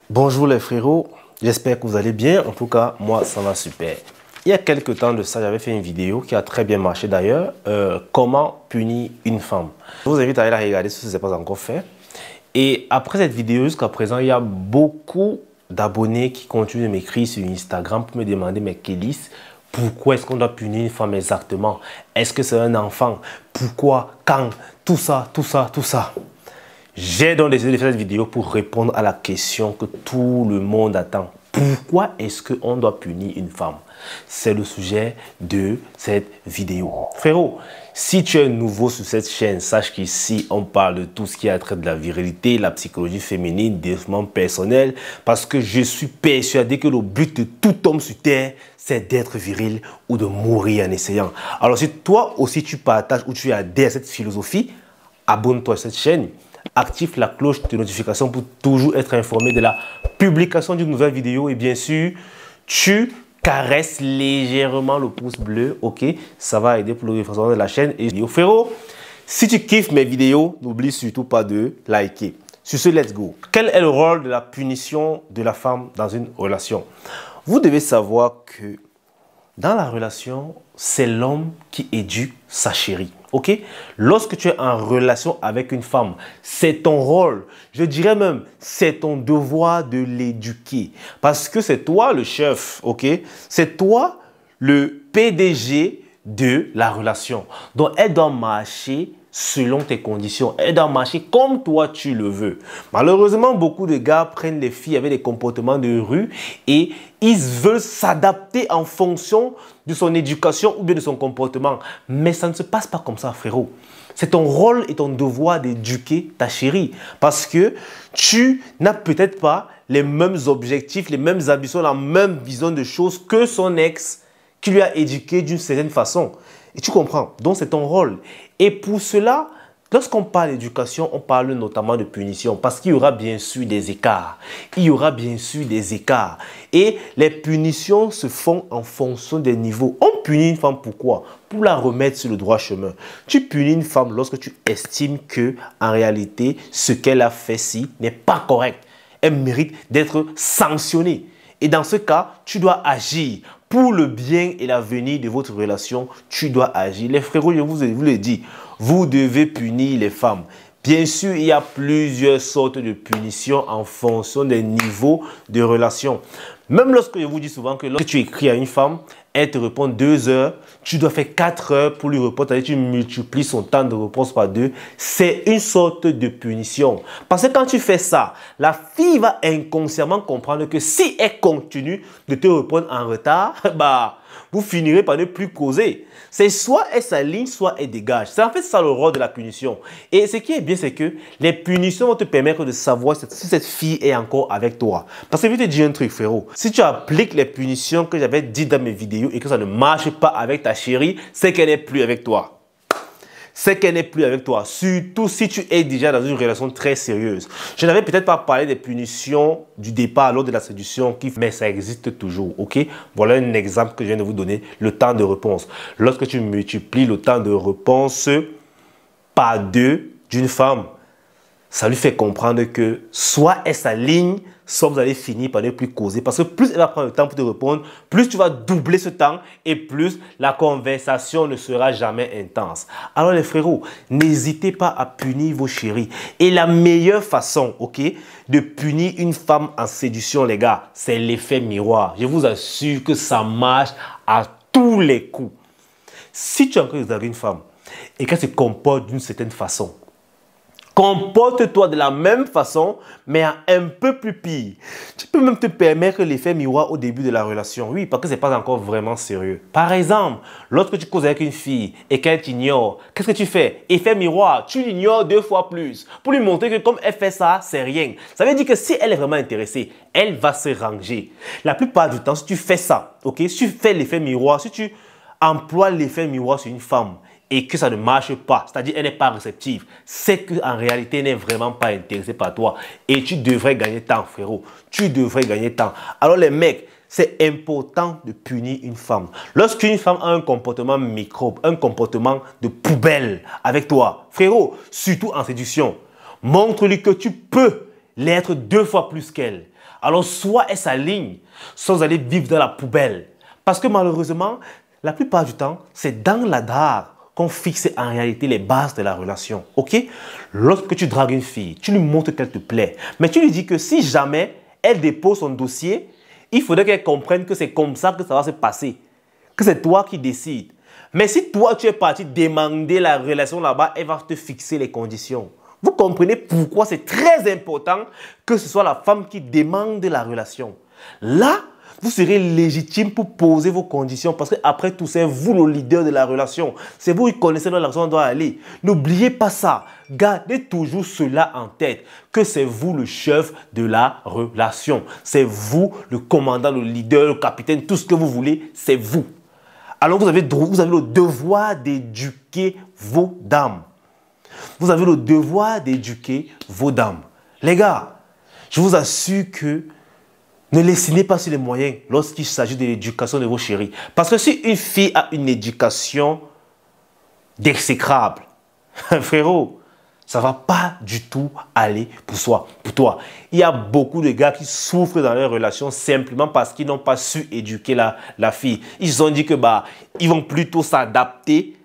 Bonjour les frérots, j'espère que vous allez bien. En tout cas, moi ça va super. Il y a quelques temps de ça, j'avais fait une vidéo qui a très bien marché d'ailleurs. Comment punir une femme. Je vous invite à aller la regarder si ce n'est pas encore fait. Et après cette vidéo, jusqu'à présent, il y a beaucoup d'abonnés qui continuent de m'écrire sur Instagram pour me demander, mais Kélis, pourquoi est-ce qu'on doit punir une femme exactement? Est-ce que c'est un enfant? Pourquoi? Quand? Tout ça, tout ça, tout ça. J'ai donc décidé de faire cette vidéo pour répondre à la question que tout le monde attend. Pourquoi est-ce qu'on doit punir une femme? C'est le sujet de cette vidéo. Frérot, si tu es nouveau sur cette chaîne, sache qu'ici, on parle de tout ce qui a trait de la virilité, la psychologie féminine, développement personnel, parce que je suis persuadé que le but de tout homme sur terre, c'est d'être viril ou de mourir en essayant. Alors si toi aussi tu partages ou tu adhères à cette philosophie, abonne-toi à cette chaîne. Active la cloche de notification pour toujours être informé de la publication d'une nouvelle vidéo. Et bien sûr, tu caresses légèrement le pouce bleu. Ok, ça va aider pour le référencement de la chaîne. Et frérot, si tu kiffes mes vidéos, n'oublie surtout pas de liker. Sur ce, let's go. Quel est le rôle de la punition de la femme dans une relation? Vous devez savoir que dans la relation, c'est l'homme qui éduque sa chérie. Ok? Lorsque tu es en relation avec une femme, c'est ton rôle. Je dirais même, c'est ton devoir de l'éduquer. Parce que c'est toi le chef. Ok? C'est toi le PDG de la relation. Donc, elle doit marcher selon tes conditions. Elle doit marcher comme toi tu le veux. Malheureusement, beaucoup de gars prennent les filles avec des comportements de rue et ils veulent s'adapter en fonction de son éducation ou bien de son comportement. Mais ça ne se passe pas comme ça, frérot. C'est ton rôle et ton devoir d'éduquer ta chérie. Parce que tu n'as peut-être pas les mêmes objectifs, les mêmes ambitions, la même vision de choses que son ex qui lui a éduqué d'une certaine façon. Et tu comprends? Donc, c'est ton rôle. Et pour cela, lorsqu'on parle d'éducation, on parle notamment de punition parce qu'il y aura bien sûr des écarts. Il y aura bien sûr des écarts. Et les punitions se font en fonction des niveaux. On punit une femme pourquoi? Pour la remettre sur le droit chemin. Tu punis une femme lorsque tu estimes que, en réalité, ce qu'elle a fait ci n'est pas correct. Elle mérite d'être sanctionnée. Et dans ce cas, tu dois agir. Pour le bien et l'avenir de votre relation, tu dois agir. Les frérots, je vous le dis, vous devez punir les femmes. Bien sûr, il y a plusieurs sortes de punitions en fonction des niveaux de relation. Même lorsque je vous dis souvent que lorsque tu écris à une femme, elle te répond 2 heures, tu dois faire 4 heures pour lui répondre, c'est-à-dire tu multiplies son temps de réponse par 2. C'est une sorte de punition. Parce que quand tu fais ça, la fille va inconsciemment comprendre que si elle continue de te répondre en retard, vous finirez par ne plus causer. C'est soit elle s'aligne, soit elle dégage. C'est en fait ça le rôle de la punition. Et ce qui est bien, c'est que les punitions vont te permettre de savoir si cette fille est encore avec toi. Parce que je vais te dire un truc, frérot. Si tu appliques les punitions que j'avais dites dans mes vidéos et que ça ne marche pas avec ta chérie, c'est qu'elle n'est plus avec toi. C'est qu'elle n'est plus avec toi, surtout si tu es déjà dans une relation très sérieuse. Je n'avais peut-être pas parlé des punitions du départ lors de la séduction, mais ça existe toujours, ok? Voilà un exemple que je viens de vous donner, le temps de réponse. Lorsque tu multiplies le temps de réponse par 2 d'une femme, ça lui fait comprendre que soit elle s'aligne, soit vous allez finir par ne plus causer. Parce que plus elle va prendre le temps pour te répondre, plus tu vas doubler ce temps et plus la conversation ne sera jamais intense. Alors les frérots, n'hésitez pas à punir vos chéris. Et la meilleure façon, ok, de punir une femme en séduction, les gars, c'est l'effet miroir. Je vous assure que ça marche à tous les coups. Si tu as encore avec une femme et qu'elle se comporte d'une certaine façon, comporte-toi de la même façon, mais un peu plus pire. Tu peux même te permettre l'effet miroir au début de la relation. Oui, parce que ce n'est pas encore vraiment sérieux. Par exemple, lorsque tu causes avec une fille et qu'elle t'ignore, qu'est-ce que tu fais? Effet miroir, tu l'ignores 2 fois plus. Pour lui montrer que comme elle fait ça, c'est rien. Ça veut dire que si elle est vraiment intéressée, elle va se ranger. La plupart du temps, si tu fais ça, ok, si tu fais l'effet miroir, si tu emploies l'effet miroir sur une femme, et que ça ne marche pas, c'est-à-dire qu'elle n'est pas réceptive, c'est qu'en réalité, elle n'est vraiment pas intéressée par toi. Et tu devrais gagner temps, frérot. Tu devrais gagner temps. Alors les mecs, c'est important de punir une femme. Lorsqu'une femme a un comportement microbe, un comportement de poubelle avec toi, frérot, surtout en séduction, montre-lui que tu peux l'être 2 fois plus qu'elle. Alors soit elle s'aligne, soit vous allez vivre dans la poubelle. Parce que malheureusement, la plupart du temps, c'est dans la drague qu'on fixe en réalité les bases de la relation. Ok? Lorsque tu dragues une fille, tu lui montres qu'elle te plaît. Mais tu lui dis que si jamais elle dépose son dossier, il faudrait qu'elle comprenne que c'est comme ça que ça va se passer. Que c'est toi qui décides. Mais si toi, tu es parti demander la relation là-bas, elle va te fixer les conditions. Vous comprenez pourquoi c'est très important que ce soit la femme qui demande la relation. Là, vous serez légitime pour poser vos conditions parce qu'après tout, c'est vous le leader de la relation. C'est vous qui connaissez dans la relation doit aller. N'oubliez pas ça. Gardez toujours cela en tête, que c'est vous le chef de la relation. C'est vous le commandant, le leader, le capitaine, tout ce que vous voulez, c'est vous. Alors vous avez le devoir d'éduquer vos dames. Vous avez le devoir d'éduquer vos dames. Les gars, je vous assure que ne laissez pas sur les moyens lorsqu'il s'agit de l'éducation de vos chéris. Parce que si une fille a une éducation d'exécrable, frérot, ça ne va pas du tout aller pour toi. Il y a beaucoup de gars qui souffrent dans leurs relations simplement parce qu'ils n'ont pas su éduquer la fille. Ils ont dit que ils vont plutôt s'adapter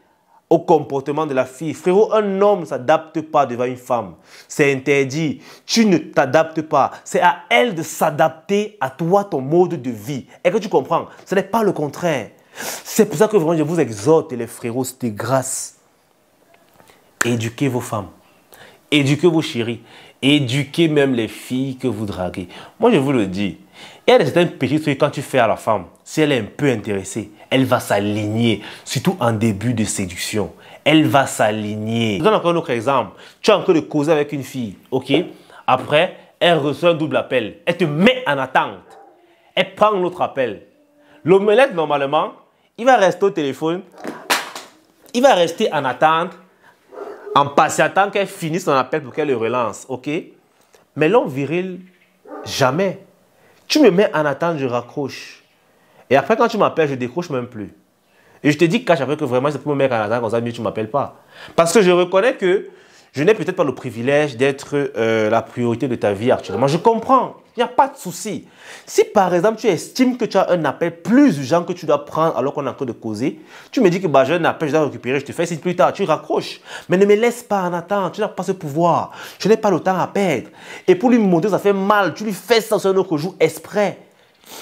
au comportement de la fille. Frérot, un homme ne s'adapte pas devant une femme. C'est interdit. Tu ne t'adaptes pas. C'est à elle de s'adapter à toi, ton mode de vie. Et que tu comprends, ce n'est pas le contraire. C'est pour ça que vraiment je vous exhorte, les frérots, de grâce. Éduquez vos femmes. Éduquez vos chéris. Éduquez même les filles que vous draguez. Moi, je vous le dis. Il y a certains petits trucs quand tu fais à la femme. Si elle est un peu intéressée, elle va s'aligner. Surtout en début de séduction. Elle va s'aligner. Je donne encore un autre exemple. Tu es en train de causer avec une fille. Ok? Après, elle reçoit un double appel. Elle te met en attente. Elle prend l'autre appel. L'omelette, normalement, il va rester au téléphone. Il va rester en attente. En patientant qu'elle finisse son appel pour qu'elle le relance, ok? Mais l'homme viril, jamais. Tu me mets en attente, je raccroche. Et après, quand tu m'appelles, je décroche même plus. Et je te dis, cache après que vraiment, c'est pour me mettre en attente, comme ça, mieux tu ne m'appelles pas. Parce que je reconnais que je n'ai peut-être pas le privilège d'être la priorité de ta vie actuellement. Je comprends. Il n'y a pas de souci. Si par exemple, tu estimes que tu as un appel plus urgent que tu dois prendre alors qu'on est en train de causer, tu me dis que j'ai un appel, je dois récupérer, je te fais signe plus tard, tu raccroches. Mais ne me laisse pas en attente, tu n'as pas ce pouvoir. Je n'ai pas le temps à perdre. Et pour lui montrer ça fait mal, tu lui fais ça sur un autre jour exprès.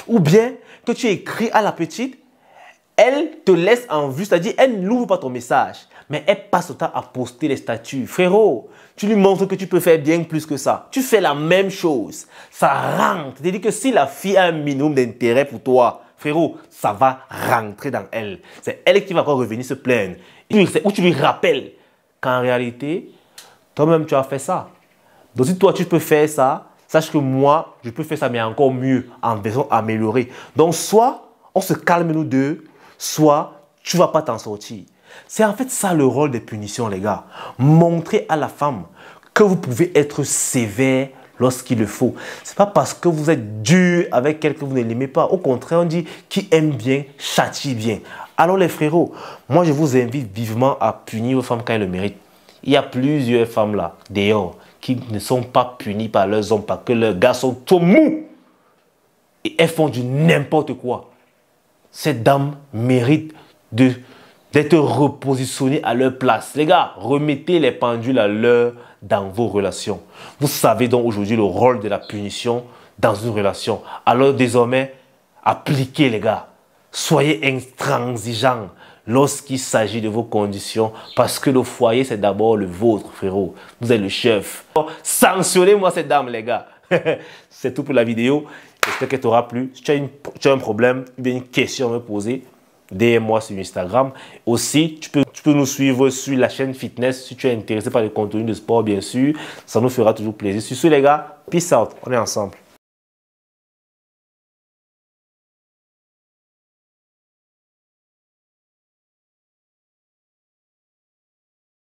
Ou bien que tu écris à la petite, elle te laisse en vue, c'est-à-dire elle n'ouvre pas ton message. Mais elle passe le temps à poster les statuts. Frérot, tu lui montres que tu peux faire bien plus que ça. Tu fais la même chose. Ça rentre. C'est-à-dire que si la fille a un minimum d'intérêt pour toi, frérot, ça va rentrer dans elle. C'est elle qui va encore revenir se plaindre. Ou tu lui rappelles qu'en réalité, toi-même, tu as fait ça. Donc si toi, tu peux faire ça, sache que moi, je peux faire ça, mais encore mieux, en version améliorée. Donc soit on se calme nous deux, soit tu ne vas pas t'en sortir. C'est en fait ça le rôle des punitions, les gars. Montrer à la femme que vous pouvez être sévère lorsqu'il le faut. Ce n'est pas parce que vous êtes dur avec quelqu'un que vous ne l'aimez pas. Au contraire, on dit qui aime bien, châtie bien. Alors les frérots, moi je vous invite vivement à punir vos femmes quand elles le méritent. Il y a plusieurs femmes là, dehors, qui ne sont pas punies par leurs hommes parce que leurs gars sont trop mous. Et elles font du n'importe quoi. Ces dames méritent d'être repositionnées à leur place. Les gars, remettez les pendules à l'heure dans vos relations. Vous savez donc aujourd'hui le rôle de la punition dans une relation. Alors désormais, appliquez les gars. Soyez intransigeants lorsqu'il s'agit de vos conditions parce que le foyer c'est d'abord le vôtre, frérot. Vous êtes le chef. Sanctionnez-moi cette dame, les gars. C'est tout pour la vidéo. J'espère qu'elle t'aura plu. Si tu as un problème, une question à me poser, DM-moi sur Instagram. Aussi, tu peux nous suivre sur la chaîne Fitness si tu es intéressé par les contenus de sport, bien sûr. Ça nous fera toujours plaisir. Sur ce, les gars, peace out. On est ensemble.